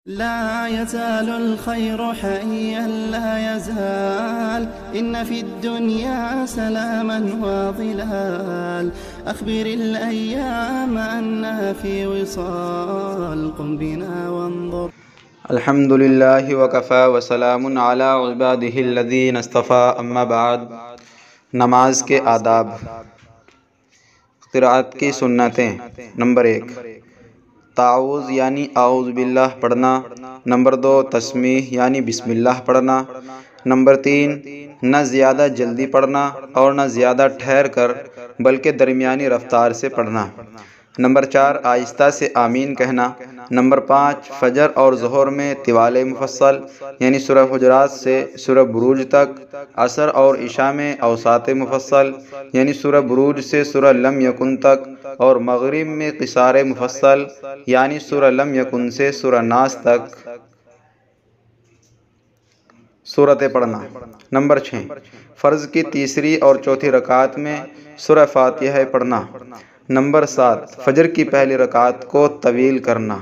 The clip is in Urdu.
لا يزال الخير حيا لا يزال إن في الدنيا سلاما وظلال أخبر الأيام أنها في وصال قم بنا وانظر. الحمد للہ وکفیٰ وسلام علی عبادہ الذین اصطفیٰ اما بعد. نماز کے آداب. قرأت کی سنتیں. نمبر 1 تعوذ یعنی اعوذ باللہ پڑھنا. نمبر 2 تسمیح یعنی بسم اللہ پڑھنا. نمبر 3 نہ زیادہ جلدی پڑھنا اور نہ زیادہ ٹھہر کر بلکہ درمیانی رفتار سے پڑھنا. نمبر 4 آہستہ سے آمین کہنا. نمبر 5 فجر اور ظہر میں طوال مفصل یعنی سورہ حجرات سے سورہ بروج تک. عصر اور عشاء میں اوساط مفصل یعنی سورہ بروج سے سورہ لم یکن تک. اور مغرب میں قصار مفصل یعنی سورہ لم یکن سے سورہ ناس تک سورتیں پڑھنا. نمبر 6 فرض کی تیسری اور چوتھی رکعت میں سورہ فاتحہ پڑھنا. نمبر 7 فجر کی پہلی رکعت کو طویل کرنا.